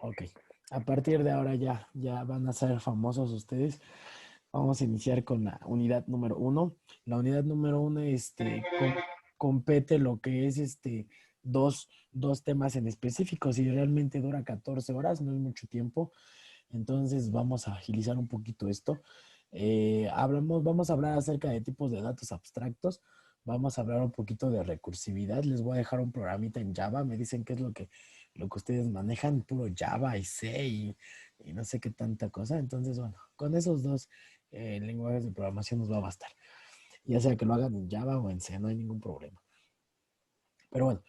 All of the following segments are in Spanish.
Ok. A partir de ahora ya van a ser famosos ustedes. Vamos a iniciar con la unidad número uno. La unidad número uno, compete lo que es dos temas en específico. Si realmente dura 14 horas, no es mucho tiempo. Entonces vamos a agilizar un poquito esto. Vamos a hablar acerca de tipos de datos abstractos. Vamos a hablar un poquito de recursividad. Les voy a dejar un programita en Java. Me dicen qué es lo que ustedes manejan, puro Java y C y no sé qué tanta cosa. Entonces, bueno, con esos dos lenguajes de programación nos va a bastar. Ya sea que lo hagan en Java o en C, no hay ningún problema. Pero bueno,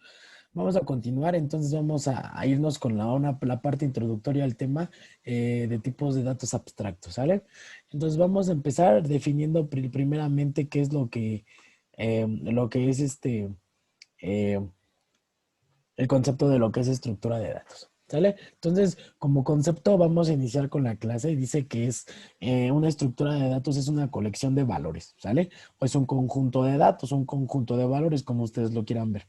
vamos a continuar, entonces vamos a irnos con la parte introductoria al tema de tipos de datos abstractos, ¿sale? Entonces vamos a empezar definiendo primeramente qué es lo que es eh, el concepto de lo que es estructura de datos, ¿sale? Entonces, como concepto vamos a iniciar con la clase y dice que es una estructura de datos es una colección de valores, ¿sale? O es un conjunto de datos, un conjunto de valores, como ustedes lo quieran ver.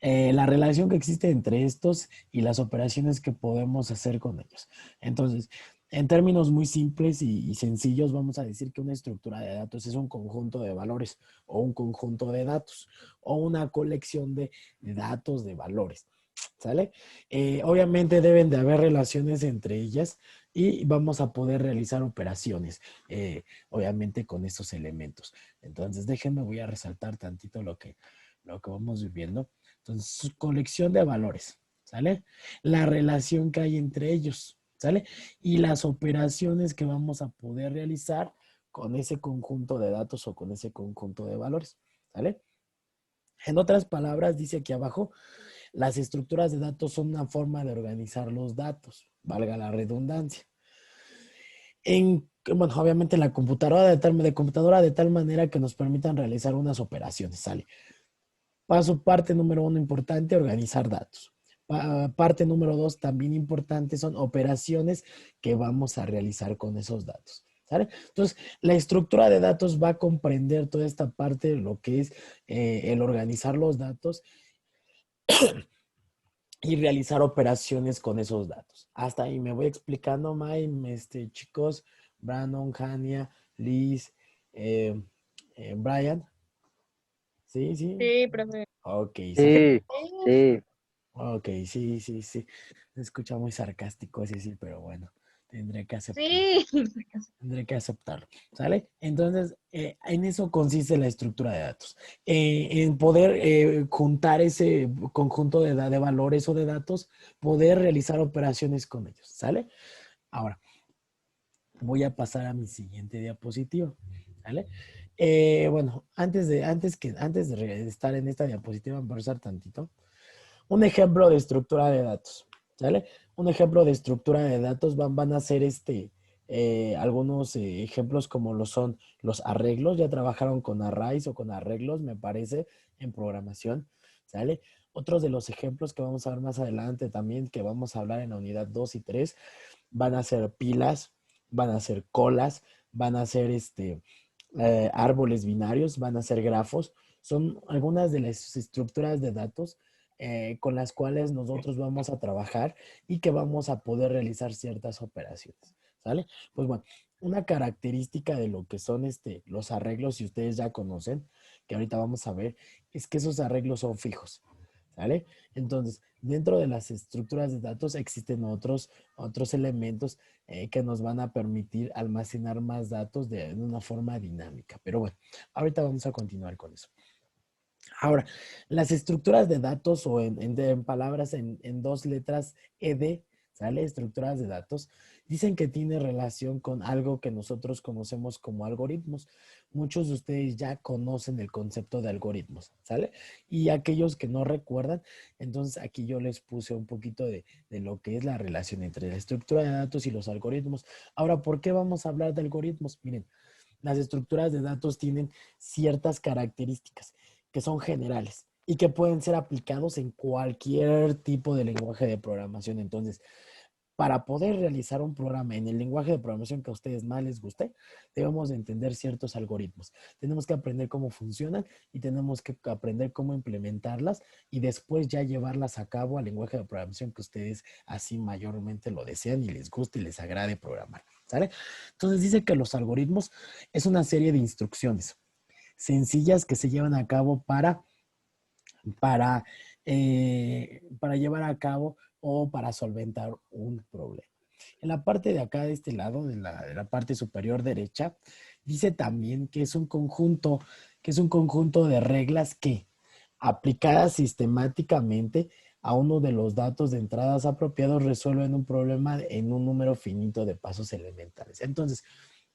La relación que existe entre estos y las operaciones que podemos hacer con ellos. Entonces, en términos muy simples y sencillos, vamos a decir que una estructura de datos es un conjunto de valores o un conjunto de datos o una colección de datos de valores. ¿Sale? Obviamente deben de haber relaciones entre ellas y vamos a poder realizar operaciones, obviamente con estos elementos. Entonces, déjenme, voy a resaltar tantito lo que vamos viviendo. Entonces, su colección de valores, ¿sale? La relación que hay entre ellos, ¿sale? Y las operaciones que vamos a poder realizar con ese conjunto de datos o con ese conjunto de valores, ¿sale? En otras palabras, dice aquí abajo, las estructuras de datos son una forma de organizar los datos, valga la redundancia. Bueno, obviamente la computadora de tal manera que nos permitan realizar unas operaciones, ¿sale? Parte número uno importante, organizar datos. Parte número dos, también importante, son operaciones que vamos a realizar con esos datos. ¿Sale? Entonces, la estructura de datos va a comprender toda esta parte de lo que es el organizar los datos y realizar operaciones con esos datos. Hasta ahí me voy explicando, May, chicos, Brandon, Hania, Liz, eh, Brian. Sí, sí. Sí, profe. Ok, sí. Sí, sí. Ok, sí, sí, sí. Se escucha muy sarcástico ese sí, pero bueno, tendré que aceptarlo. Sí. Tendré que aceptarlo, ¿sale? Entonces, en eso consiste la estructura de datos. En poder juntar ese conjunto de valores o de datos, poder realizar operaciones con ellos, ¿sale? Ahora, voy a pasar a mi siguiente diapositiva, ¿sale? Bueno, antes de estar en esta diapositiva, vamos a pasar tantito. Un ejemplo de estructura de datos, ¿sale? Un ejemplo de estructura de datos van a ser algunos ejemplos como lo son los arreglos. Ya trabajaron con arrays o con arreglos, me parece, en programación, ¿sale? Otros de los ejemplos que vamos a ver más adelante también, que vamos a hablar en la unidad 2 y 3, van a ser pilas, van a ser colas, van a ser árboles binarios, van a ser grafos. Son algunas de las estructuras de datos con las cuales nosotros vamos a trabajar y que vamos a poder realizar ciertas operaciones, ¿sale? Pues bueno, una característica de lo que son los arreglos, si ustedes ya conocen, que ahorita vamos a ver, es que esos arreglos son fijos, ¿sale? Entonces, dentro de las estructuras de datos existen otros elementos que nos van a permitir almacenar más datos de una forma dinámica. Pero bueno, ahorita vamos a continuar con eso. Ahora, las estructuras de datos o en palabras en dos letras ED, ¿sale? Estructuras de datos, dicen que tiene relación con algo que nosotros conocemos como algoritmos. Muchos de ustedes ya conocen el concepto de algoritmos, ¿sale? Y aquellos que no recuerdan, entonces aquí yo les puse un poquito de lo que es la relación entre la estructura de datos y los algoritmos. Ahora, ¿por qué vamos a hablar de algoritmos? Miren, las estructuras de datos tienen ciertas características que son generales y que pueden ser aplicados en cualquier tipo de lenguaje de programación. Entonces, para poder realizar un programa en el lenguaje de programación que a ustedes más les guste, debemos de entender ciertos algoritmos. Tenemos que aprender cómo funcionan y tenemos que aprender cómo implementarlas y después ya llevarlas a cabo al lenguaje de programación que ustedes así mayormente lo desean y les guste y les agrade programar. ¿Sale? Entonces dice que los algoritmos es una serie de instrucciones sencillas que se llevan a cabo para, para llevar a cabo o para solventar un problema. En la parte de acá, de este lado, de la parte superior derecha, dice también que es un conjunto de reglas que, aplicadas sistemáticamente a uno de los datos de entradas apropiados, resuelven un problema en un número finito de pasos elementales. Entonces,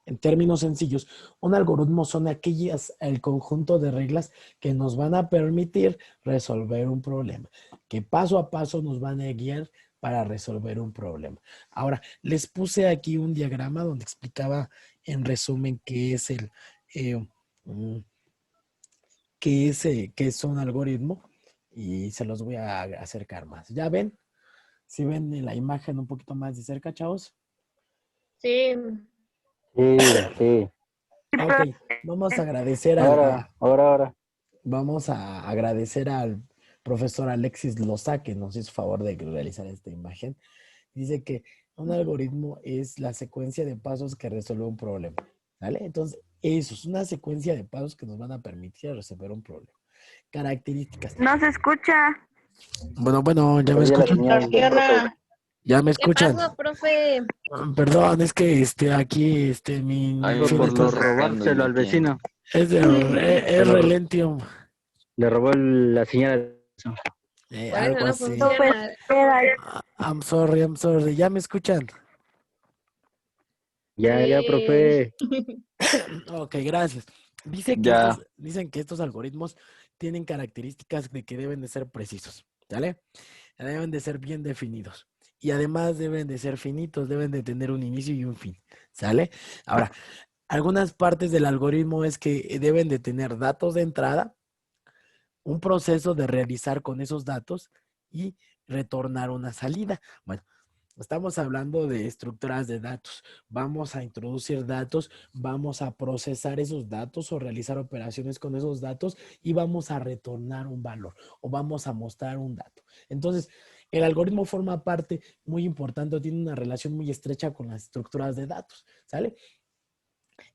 en términos sencillos, un algoritmo son aquellas, el conjunto de reglas que nos van a permitir resolver un problema, que paso a paso nos van a guiar para resolver un problema. Ahora, les puse aquí un diagrama donde explicaba en resumen qué es eh, mm, qué es un algoritmo y se los voy a acercar más. ¿Ya ven? ¿Si ven la imagen un poquito más de cerca, chavos? Sí. Sí, sí. Ok, vamos a agradecer Ahora. vamos a agradecer al profesor Alexis Loza que nos hizo favor de realizar esta imagen. Dice que un algoritmo es la secuencia de pasos que resuelve un problema. ¿Vale? Entonces, eso es una secuencia de pasos que nos van a permitir resolver un problema. Características. No se escucha. Bueno, ¿ya me Perdí la escuchan? señal del profe. ¿Ya me ¿Qué escuchan? pasó, profe? Perdón, es que aquí mi Fue por filtro robárselo al vecino. es Se lo- Relentium, Le robó la señal. Por eso algo no así. funciona. I'm sorry. ¿Ya me escuchan? Ya, Sí. profe. Ok, gracias. Dicen que estos algoritmos tienen características de que deben de ser precisos, ¿sale? Deben de ser bien definidos. Y además deben de ser finitos, deben de tener un inicio y un fin, ¿sale? Ahora, algunas partes del algoritmo es que deben de tener datos de entrada, un proceso de realizar con esos datos y retornar una salida. Bueno, estamos hablando de estructuras de datos. Vamos a introducir datos, vamos a procesar esos datos o realizar operaciones con esos datos y vamos a retornar un valor o vamos a mostrar un dato. Entonces, el algoritmo forma parte muy importante, tiene una relación muy estrecha con las estructuras de datos, ¿sale?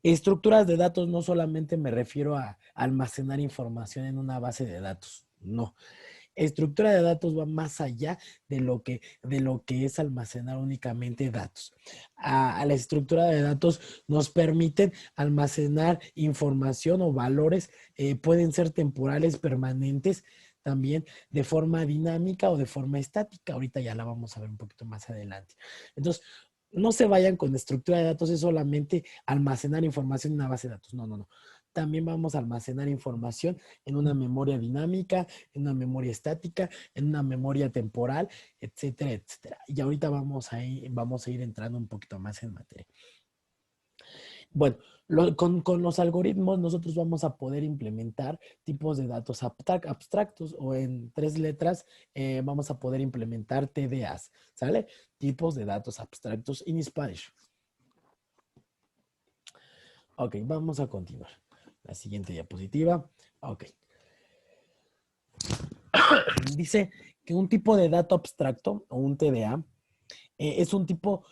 Estructuras de datos no solamente me refiero a almacenar información en una base de datos, no. Estructura de datos va más allá de lo que es almacenar únicamente datos. A la estructura de datos nos permiten almacenar información o valores, pueden ser temporales, permanentes, también de forma dinámica o de forma estática. Ahorita ya la vamos a ver un poquito más adelante. Entonces, no se vayan con estructura de datos, es solamente almacenar información en una base de datos. No, no, no. También vamos a almacenar información en una memoria dinámica, en una memoria estática, en una memoria temporal, etcétera, etcétera. Y ahorita vamos a ir entrando un poquito más en materia. Bueno, con los algoritmos nosotros vamos a poder implementar tipos de datos abstractos o en 3 letras vamos a poder implementar TDAs, ¿sale? Tipos de datos abstractos in Spanish. Ok, vamos a continuar. La siguiente diapositiva. Ok. Dice que un tipo de dato abstracto o un TDA es un tipo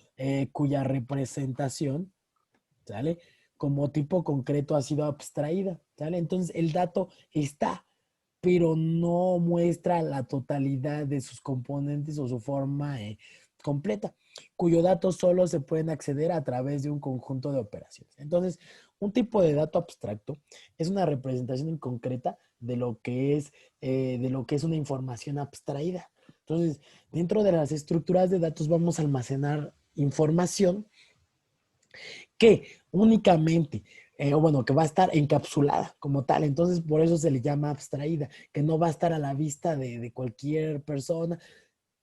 cuya representación, ¿sale? Como tipo concreto ha sido abstraída, ¿sale? Entonces el dato está, pero no muestra la totalidad de sus componentes o su forma completa, cuyo datos solo se pueden acceder a través de un conjunto de operaciones. Entonces, un tipo de dato abstracto es una representación inconcreta de lo que es una información abstraída. Entonces, dentro de las estructuras de datos vamos a almacenar información que únicamente, o bueno, que va a estar encapsulada como tal. Entonces, por eso se le llama abstraída, que no va a estar a la vista de cualquier persona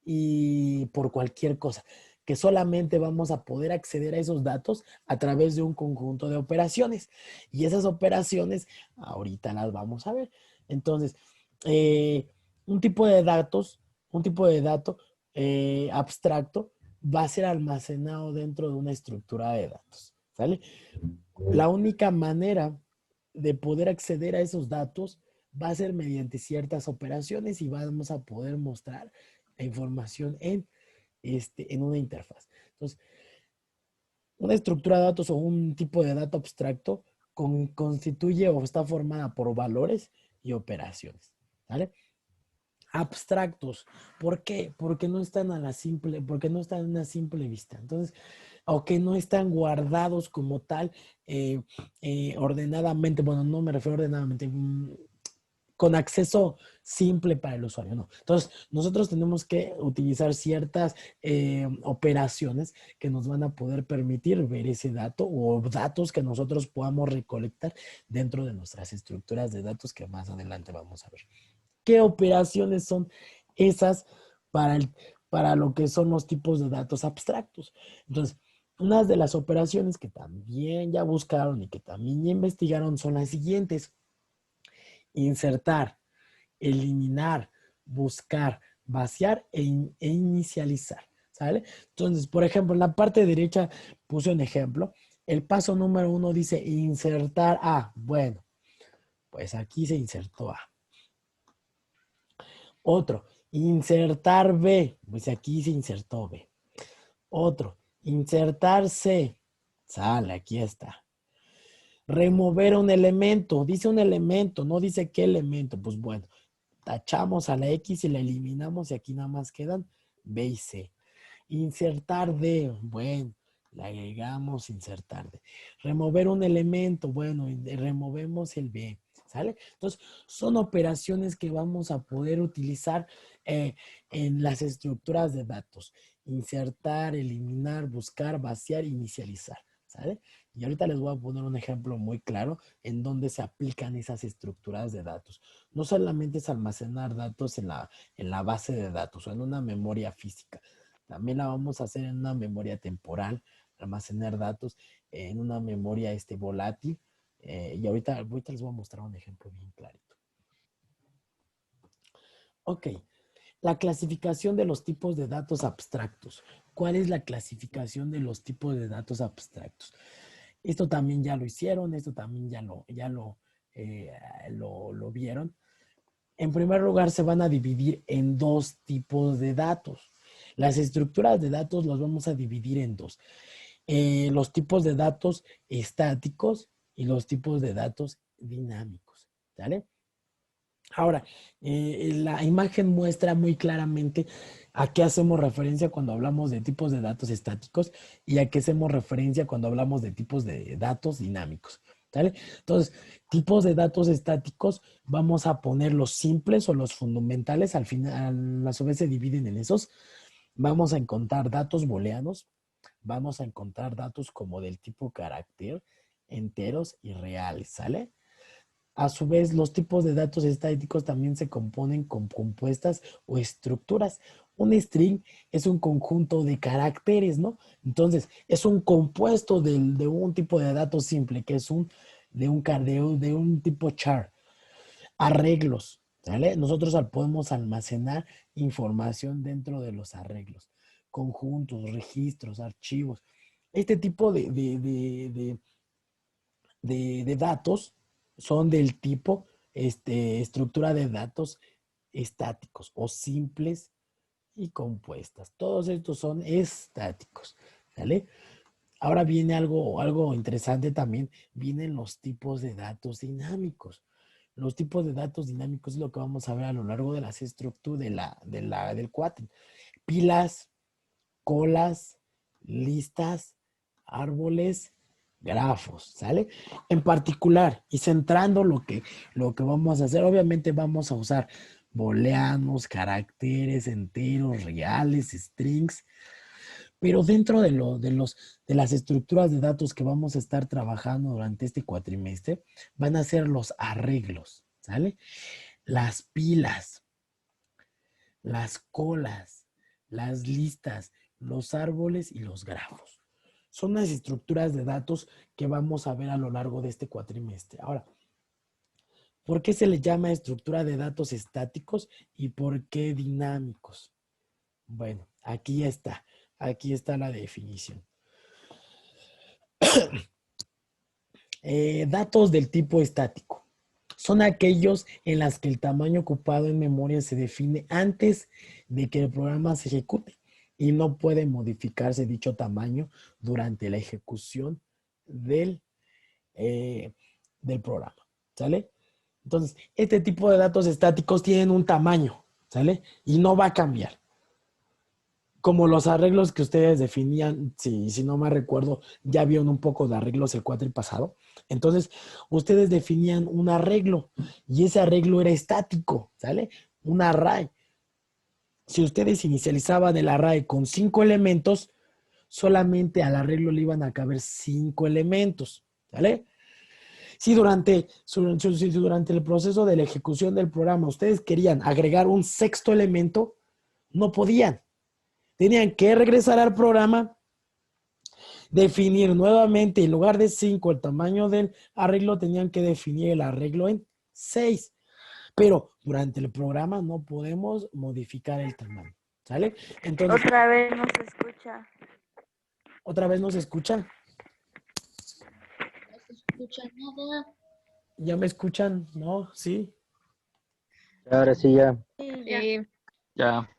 y por cualquier cosa, que solamente vamos a poder acceder a esos datos a través de un conjunto de operaciones. Y esas operaciones, ahorita las vamos a ver. Entonces, eh, un tipo de datos, un tipo de dato abstracto, va a ser almacenado dentro de una estructura de datos, ¿sale? La única manera de poder acceder a esos datos va a ser mediante ciertas operaciones y vamos a poder mostrar la información en una interfaz. Entonces, una estructura de datos o un tipo de dato abstracto constituye o está formada por valores y operaciones, ¿vale? Abstractos. ¿Por qué? Porque no están porque no están en una simple vista. Entonces, o que no están guardados como tal, ordenadamente. Bueno, no me refiero ordenadamente, con acceso simple para el usuario, no. Entonces, nosotros tenemos que utilizar ciertas operaciones que nos van a poder permitir ver ese dato o datos que nosotros podamos recolectar dentro de nuestras estructuras de datos que más adelante vamos a ver. ¿Qué operaciones son esas para lo que son los tipos de datos abstractos? Entonces, unas de las operaciones que también ya buscaron y que también ya investigaron son las siguientes: insertar, eliminar, buscar, vaciar e inicializar, ¿sale? Entonces, por ejemplo, en la parte derecha puse un ejemplo. El paso número 1 dice insertar A. Bueno, pues aquí se insertó A. Otro, insertar B. Pues aquí se insertó B. Otro, insertar C. Sale, aquí está. Remover un elemento. Dice un elemento, no dice qué elemento. Pues bueno, tachamos a la X y la eliminamos y aquí nada más quedan B y C. Insertar D, bueno, le agregamos insertar D. Remover un elemento, bueno, removemos el B, ¿sale? Entonces, son operaciones que vamos a poder utilizar en las estructuras de datos. Insertar, eliminar, buscar, vaciar, inicializar, ¿sale? Y ahorita les voy a poner un ejemplo muy claro en donde se aplican esas estructuras de datos. No solamente es almacenar datos en la base de datos o en una memoria física. También la vamos a hacer en una memoria temporal, almacenar datos en una memoria volátil. Y ahorita les voy a mostrar un ejemplo bien clarito. Ok, la clasificación de los tipos de datos abstractos. ¿Cuál es la clasificación de los tipos de datos abstractos? Esto también ya lo hicieron, esto también lo vieron. En primer lugar, se van a dividir en dos tipos de datos. Las estructuras de datos las vamos a dividir en dos. Los tipos de datos estáticos y los tipos de datos dinámicos. ¿Vale? Ahora, la imagen muestra muy claramente a qué hacemos referencia cuando hablamos de tipos de datos estáticos y a qué hacemos referencia cuando hablamos de tipos de datos dinámicos. ¿Sale? Entonces, tipos de datos estáticos, vamos a poner los simples o los fundamentales, al final, a su vez se dividen en esos. Vamos a encontrar datos booleanos, vamos a encontrar datos como del tipo carácter, enteros y reales, ¿sale? A su vez, los tipos de datos estáticos también se componen con compuestas o estructuras. Un string es un conjunto de caracteres, ¿no? Entonces, es un compuesto de un tipo de datos simple, que es de un tipo char. Arreglos, ¿vale? Nosotros podemos almacenar información dentro de los arreglos. Conjuntos, registros, archivos. Este tipo de datos son del tipo estructura de datos estáticos o simples y compuestas. Todos estos son estáticos, ¿vale? Ahora viene algo interesante también, vienen los tipos de datos dinámicos. Los tipos de datos dinámicos es lo que vamos a ver a lo largo de las estructuras del cuatri. Pilas, colas, listas, árboles, grafos, ¿sale? En particular, y centrando lo que vamos a hacer, obviamente vamos a usar booleanos, caracteres, enteros, reales, strings, pero dentro de las estructuras de datos que vamos a estar trabajando durante este cuatrimestre, van a ser los arreglos, ¿sale? Las pilas, las colas, las listas, los árboles y los grafos. Son las estructuras de datos que vamos a ver a lo largo de este cuatrimestre. Ahora, ¿por qué se le llama estructura de datos estáticos y por qué dinámicos? Bueno, aquí ya está. Aquí está la definición. Datos del tipo estático. Son aquellos en las que el tamaño ocupado en memoria se define antes de que el programa se ejecute y no puede modificarse dicho tamaño durante la ejecución del programa. ¿Sale? Entonces, este tipo de datos estáticos tienen un tamaño, ¿sale? Y no va a cambiar. Como los arreglos que ustedes definían, si no me recuerdo, ya vieron un poco de arreglos el cuatrimestre pasado. Entonces, ustedes definían un arreglo y ese arreglo era estático, ¿sale? Un array. Si ustedes inicializaban el array con 5 elementos, solamente al arreglo le iban a caber 5 elementos, ¿sale? Si durante el proceso de la ejecución del programa ustedes querían agregar un sexto elemento, no podían. Tenían que regresar al programa, definir nuevamente, en lugar de 5 el tamaño del arreglo, tenían que definir el arreglo en 6. Pero durante el programa no podemos modificar el tamaño. ¿Sale? Entonces, Otra vez no se escucha. ¿otra vez no se escucha? No se escucha nada. ¿Ya me escuchan? ¿No? ¿Sí? Ahora sí, ya. Sí, ya. Sí. Ya.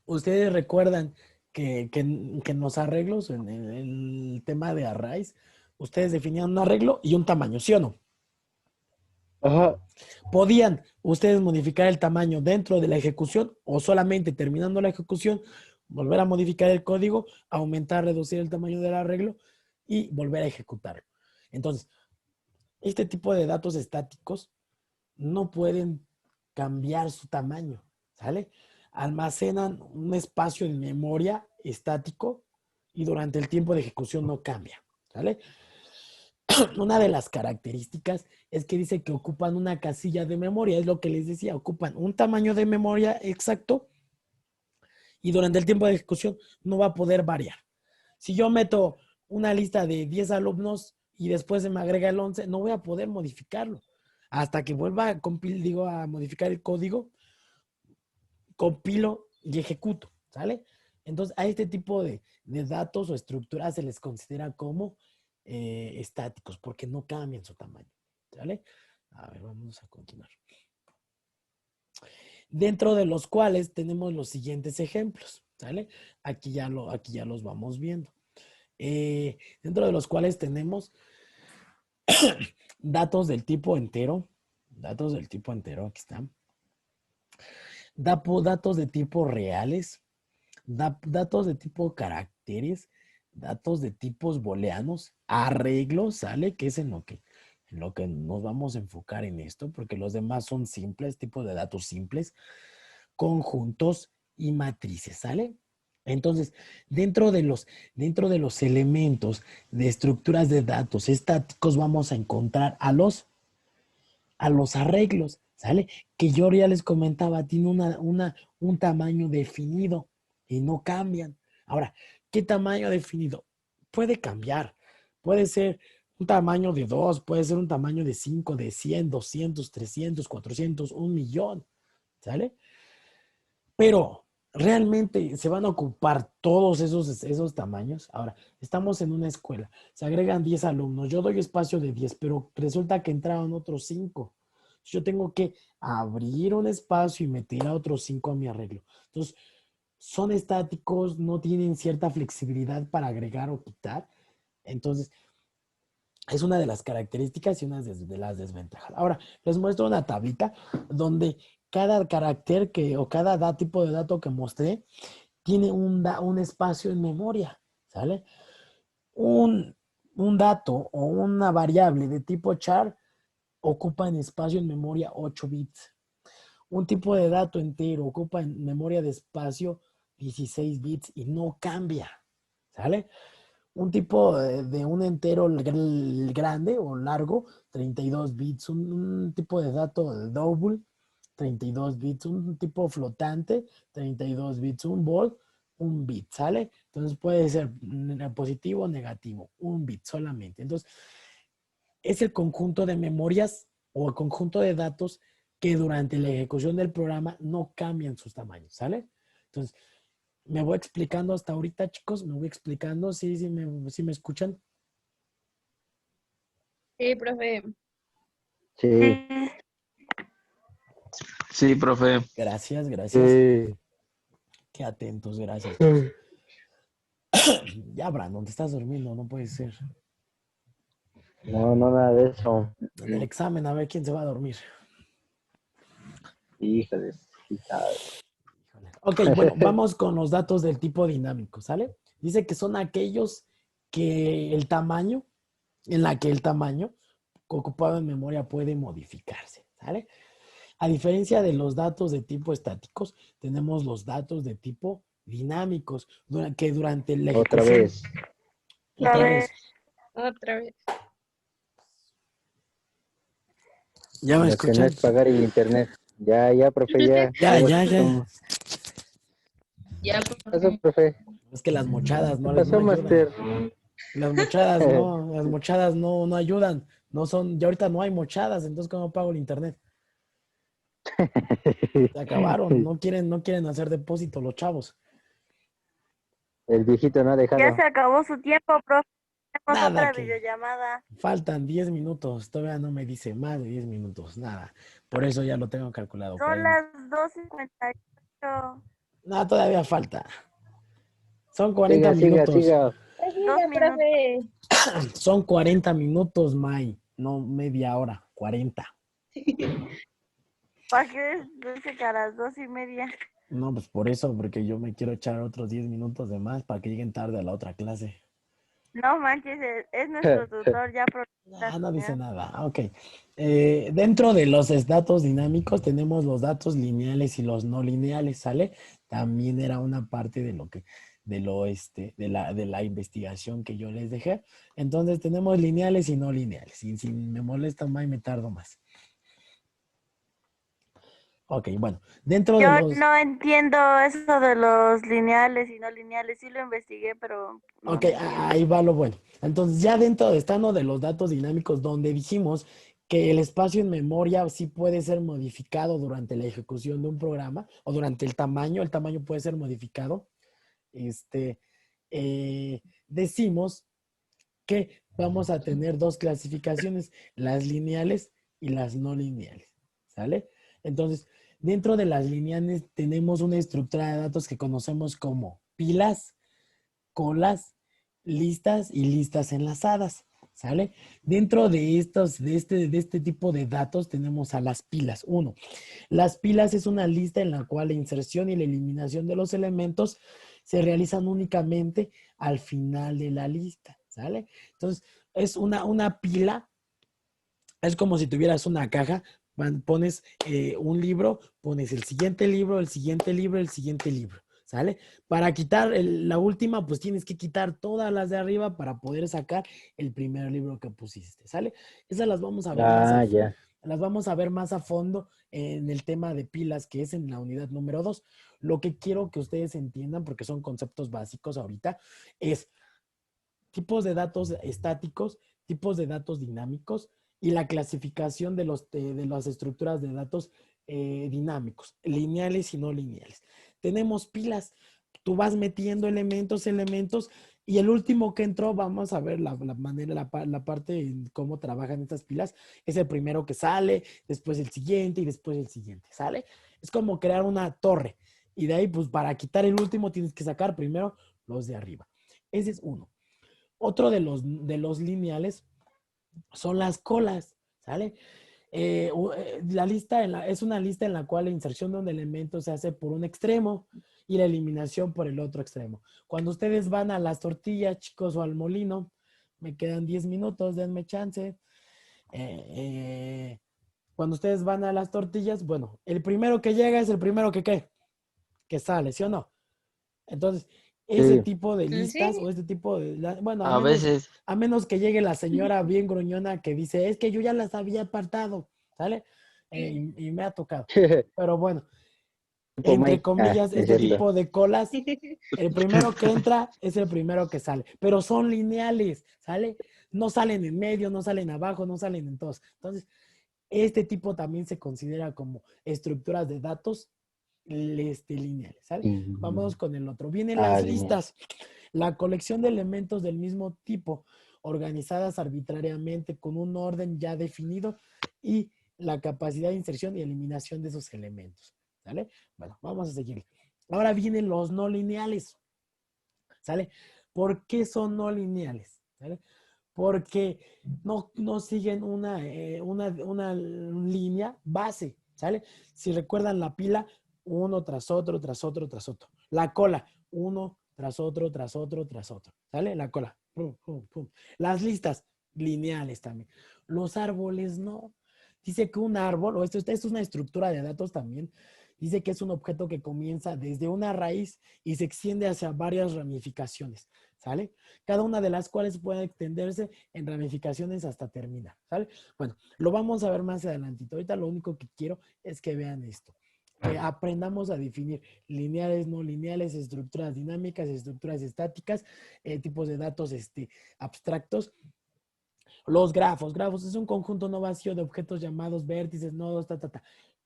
¿Ustedes recuerdan que en los arreglos, en el tema de arrays, ustedes definían un arreglo y un tamaño, ¿sí o no? Ajá. ¿Podían ustedes modificar el tamaño dentro de la ejecución o solamente terminando la ejecución, volver a modificar el código, aumentar, reducir el tamaño del arreglo y volver a ejecutarlo? Entonces, este tipo de datos estáticos no pueden cambiar su tamaño, ¿sale? Almacenan un espacio en memoria estático y durante el tiempo de ejecución no cambia, ¿sale? Una de las características es que dice que ocupan una casilla de memoria, es lo que les decía, ocupan un tamaño de memoria exacto y durante el tiempo de ejecución no va a poder variar. Si yo meto una lista de 10 alumnos y después se me agrega el 11, no voy a poder modificarlo. Hasta que vuelva a modificar el código, compilo y ejecuto, ¿sale? Entonces, a este tipo de datos o estructuras se les considera como estáticos porque no cambian su tamaño, ¿sale? A ver, vamos a continuar. Dentro de los cuales tenemos los siguientes ejemplos, ¿sale? Aquí ya los vamos viendo. Dentro de los cuales tenemos datos del tipo entero, aquí están. Datos de tipo reales, datos de tipo caracteres, datos de tipos booleanos, arreglos, ¿sale? Que es en lo que nos vamos a enfocar en esto, porque los demás son simples, tipos de datos simples, conjuntos y matrices, ¿sale? Entonces, dentro de los elementos de estructuras de datos estáticos vamos a encontrar a los arreglos, ¿sale? Que yo ya les comentaba, tiene un tamaño definido y no cambian. Ahora, ¿qué tamaño definido? Puede cambiar. Puede ser un tamaño de 2, puede ser un tamaño de 5, de 100, 200, 300, 400, 1,000,000, ¿sale? Pero realmente se van a ocupar todos esos tamaños. Ahora, estamos en una escuela, se agregan 10 alumnos, yo doy espacio de 10, pero resulta que entraron otros 5. Yo tengo que abrir un espacio y meter a otros 5 a mi arreglo. Entonces, son estáticos, no tienen cierta flexibilidad para agregar o quitar. Entonces, es una de las características y una de las desventajas. Ahora, les muestro una tablita donde cada carácter o cada tipo de dato que mostré tiene un espacio en memoria, ¿sale? Un dato o una variable de tipo char ocupa en espacio en memoria 8 bits. Un tipo de dato entero ocupa en memoria de espacio 16 bits y no cambia, ¿sale? Un tipo de un entero grande o largo, 32 bits. Un tipo de dato double, 32 bits. Un tipo flotante, 32 bits. Un bol, 1 bit, ¿sale? Entonces puede ser positivo o negativo, 1 bit solamente. Entonces, es el conjunto de memorias o el conjunto de datos que durante la ejecución del programa no cambian sus tamaños, ¿sale? Entonces, me voy explicando hasta ahorita, chicos, me voy explicando, sí me escuchan. Sí, profe. Sí, Sí, profe. Gracias, gracias. sí. Qué atentos, gracias, chicos. Ya, Brandon, te estás durmiendo, no puede ser. No, no, nada de eso. En el examen, a ver quién se va a dormir. Híjole. Híjole. Ok, bueno, vamos con los datos del tipo dinámico, ¿sale? Dice que son aquellos que el tamaño, en la que el tamaño ocupado en memoria puede modificarse, ¿sale? A diferencia de los datos de tipo estáticos, tenemos los datos de tipo dinámicos, que durante la Otra ejecución, vez. otra vez, Otra vez. ¿ya me Lo que no escuchan? es pagar el internet. Ya, profe, ya. Ya. Ya, ¿Qué pasó, profe. profe? Es que las mochadas ¿Qué no pasó, ayudan. Master? Las mochadas no ayudan. No son, ya ahorita no hay mochadas, entonces ¿cómo pago el internet? Se acabaron, no quieren hacer depósito los chavos. El viejito no ha Ya dejado. se acabó su tiempo, profe. Tenemos Nada otra que videollamada. faltan 10 minutos, todavía no me dice más de 10 minutos, nada. Por eso ya lo tengo calculado. Son las 2:58. No, todavía falta. Son 40 Siga, siga, minutos. siga. Dos Siga, minutos. profe. Son 40 minutos, May. No media hora, 40. ¿Para qué dice que a las 2:30? No, pues por eso, porque yo me quiero echar otros 10 minutos de más para que lleguen tarde a la otra clase. No manches, es nuestro tutor ya. Ah, no dice nada. Ah, ok. Dentro de los datos dinámicos tenemos los datos lineales y los no lineales, ¿sale? También era una parte de lo que, de la investigación que yo les dejé. Entonces tenemos lineales y no lineales. Y si me molesta más, me tardo más. Ok, bueno. Dentro de Yo los... no entiendo eso de los lineales y no lineales. Sí lo investigué, pero no Ok, lo entiendo. ahí va lo bueno. Entonces, ya dentro de estando de los datos dinámicos, donde dijimos que el espacio en memoria sí puede ser modificado durante la ejecución de un programa o durante el tamaño puede ser modificado. Este, decimos que vamos a tener dos clasificaciones, las lineales y las no lineales, ¿sale? Entonces, dentro de las lineales tenemos una estructura de datos que conocemos como pilas, colas, listas y listas enlazadas, ¿sale? Dentro de de este tipo de datos tenemos a las pilas. Uno, las pilas es una lista en la cual la inserción y la eliminación de los elementos se realizan únicamente al final de la lista, ¿sale? Entonces, es una pila, es como si tuvieras una caja, pones un libro, pones el siguiente libro, el siguiente libro, el siguiente libro, ¿sale? Para quitar la última, pues tienes que quitar todas las de arriba para poder sacar el primer libro que pusiste, ¿sale? Esas las vamos a ver Ah, ya. las vamos a ver más a fondo en el tema de pilas, que es en la unidad número 2. Lo que quiero que ustedes entiendan, porque son conceptos básicos ahorita, es tipos de datos estáticos, tipos de datos dinámicos y la clasificación de las estructuras de datos dinámicos, lineales y no lineales. Tenemos pilas, tú vas metiendo elementos, y el último que entró, vamos a ver la manera, la parte en cómo trabajan estas pilas, es el primero que sale, después el siguiente y después el siguiente, ¿sale? Es como crear una torre, y de ahí, pues para quitar el último tienes que sacar primero los de arriba. Ese es uno. Otro de los lineales son las colas, ¿sale? La lista es una lista en la cual la inserción de un elemento se hace por un extremo y la eliminación por el otro extremo. Cuando ustedes van a las tortillas, chicos, o al molino, me quedan 10 minutos, denme chance. Cuando ustedes van a las tortillas, bueno, el primero que llega es el primero que ¿qué? Que sale, ¿sí o no? Entonces, ese Sí. tipo de listas o Sí. este tipo de, bueno, A veces. a menos que llegue la señora bien gruñona que dice, es que yo ya las había apartado, ¿sale? Y me ha tocado. Pero bueno, Tipo entre Mike. Ah, comillas, es este Sí. cierto. tipo de colas, el primero que entra es el primero que sale, pero son lineales, ¿sale? No salen en medio, no salen abajo, no salen en todos. Entonces, este tipo también se considera como estructuras de datos lineales, ¿sale? Vamos con el otro. Vienen Ah, las lineal. listas. La colección de elementos del mismo tipo, organizadas arbitrariamente con un orden ya definido y la capacidad de inserción y eliminación de esos elementos, ¿sale? Bueno, vamos a seguir. Ahora vienen los no lineales, ¿sale? ¿Por qué son no lineales? ¿Sale? Porque no siguen una línea base, ¿sale? Si recuerdan la pila, uno tras otro, tras otro, tras otro. La cola, uno tras otro, tras otro, tras otro, ¿sale? La cola. Pum, pum, pum. Las listas, lineales también. Los árboles no. Dice que un árbol, o esto es una estructura de datos también, dice que es un objeto que comienza desde una raíz y se extiende hacia varias ramificaciones, ¿sale? Cada una de las cuales puede extenderse en ramificaciones hasta terminar, ¿sale? Bueno, lo vamos a ver más adelantito. Ahorita lo único que quiero es que vean esto. Que aprendamos a definir lineales, no lineales, estructuras dinámicas, estructuras estáticas, tipos de datos abstractos. Los grafos es un conjunto no vacío de objetos llamados vértices, nodos,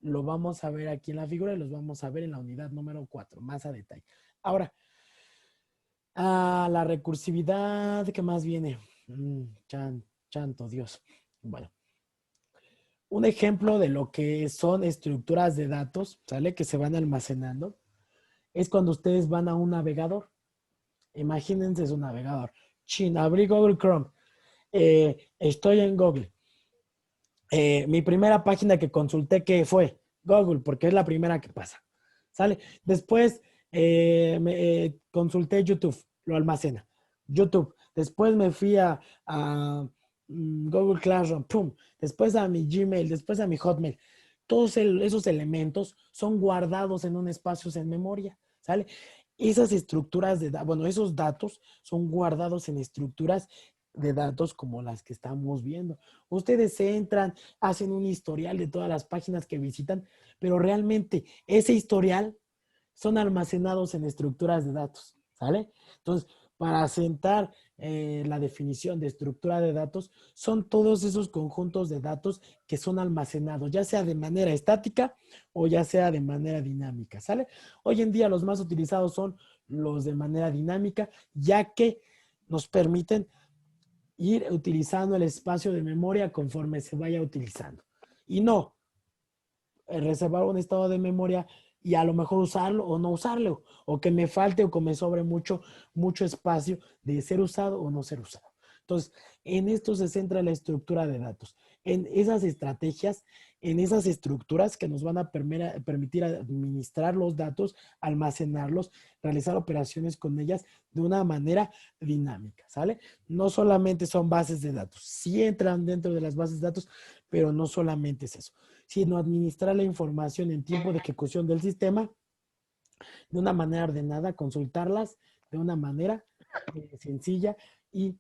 Lo vamos a ver aquí en la figura y los vamos a ver en la unidad número 4, más a detalle. Ahora, la recursividad, ¿qué más viene? Chanto Dios. Bueno, un ejemplo de lo que son estructuras de datos, ¿sale? Que se van almacenando, es cuando ustedes van a un navegador. Imagínense su navegador. Abrí Google Chrome. Estoy en Google. Mi primera página que consulté, ¿qué fue? Google, porque es la primera que pasa. ¿Sale? Después consulté YouTube, lo almacena. YouTube. Después me fui a Google Classroom, pum. Después a mi Gmail, después a mi Hotmail. Todos esos elementos son guardados en un espacio en memoria, ¿sale? Esas estructuras bueno, esos datos son guardados en estructuras de datos como las que estamos viendo. Ustedes entran, hacen un historial de todas las páginas que visitan, pero realmente ese historial son almacenados en estructuras de datos, ¿sale? Entonces, para sentar la definición de estructura de datos, son todos esos conjuntos de datos que son almacenados, ya sea de manera estática o ya sea de manera dinámica, ¿sale? Hoy en día los más utilizados son los de manera dinámica, ya que nos permiten ir utilizando el espacio de memoria conforme se vaya utilizando. Y no reservar un estado de memoria y a lo mejor usarlo o no usarlo, o que me falte o que me sobre mucho espacio de ser usado o no ser usado. Entonces, en esto se centra la estructura de datos, en esas estrategias, en esas estructuras que nos van a permitir administrar los datos, almacenarlos, realizar operaciones con ellas de una manera dinámica, ¿sale? No solamente son bases de datos, sí entran dentro de las bases de datos, pero no solamente es eso, sino administrar la información en tiempo de ejecución del sistema de una manera ordenada, consultarlas de una manera sencilla y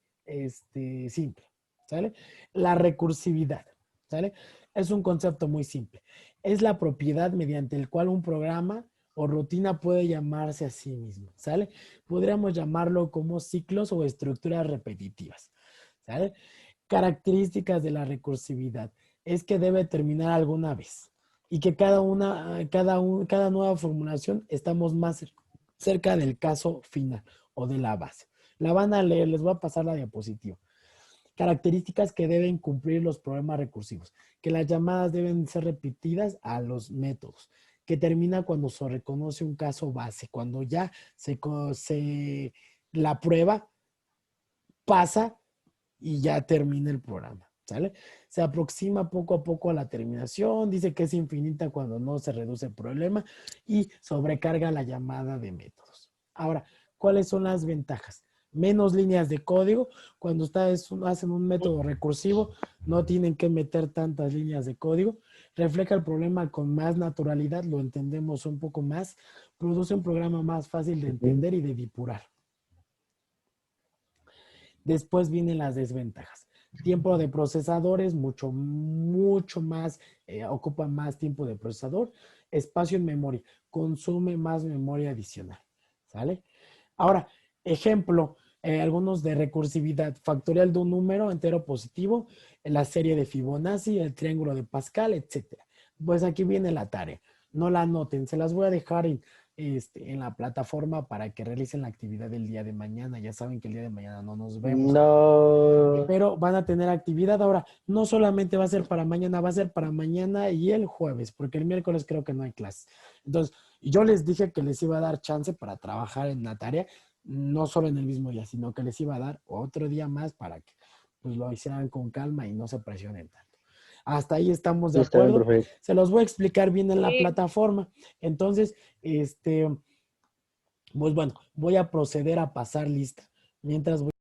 simple, ¿sale? La recursividad, ¿sale? Es un concepto muy simple. Es la propiedad mediante el cual un programa o rutina puede llamarse a sí mismo, ¿sale? Podríamos llamarlo como ciclos o estructuras repetitivas, ¿sale? Características de la recursividad es que debe terminar alguna vez y que cada nueva formulación estamos más cerca del caso final o de la base. La van a leer, les voy a pasar la diapositiva. Características que deben cumplir los problemas recursivos, que las llamadas deben ser repetidas a los métodos, que termina cuando se reconoce un caso base, cuando ya la prueba pasa y ya termina el programa, ¿sale? Se aproxima poco a poco a la terminación, dice que es infinita cuando no se reduce el problema y sobrecarga la llamada de métodos. Ahora, ¿cuáles son las ventajas? Menos líneas de código. Cuando ustedes hacen un método recursivo, no tienen que meter tantas líneas de código. Refleja el problema con más naturalidad, lo entendemos un poco más. Produce un programa más fácil de entender y de depurar. Después vienen las desventajas. Tiempo de procesadores, mucho más, ocupa más tiempo de procesador. Espacio en memoria, consume más memoria adicional, ¿sale? Ahora, ejemplo, algunos de recursividad, factorial de un número entero positivo, la serie de Fibonacci, el triángulo de Pascal, etc. Pues aquí viene la tarea. no la anoten, se las voy a dejar en la plataforma para que realicen la actividad del día de mañana. Ya saben que el día de mañana no nos vemos. No. Pero van a tener actividad. Ahora, no solamente va a ser para mañana, va a ser para mañana y el jueves, porque el miércoles creo que no hay clase. Entonces, yo les dije que les iba a dar chance para trabajar en la tarea, no solo en el mismo día, sino que les iba a dar otro día más para que pues, lo hicieran con calma y no se presionen tanto. Hasta ahí estamos de Sí, está bien, acuerdo. profe. Se los voy a explicar bien en la Sí. plataforma. Entonces, pues bueno, voy a proceder a pasar lista. Mientras voy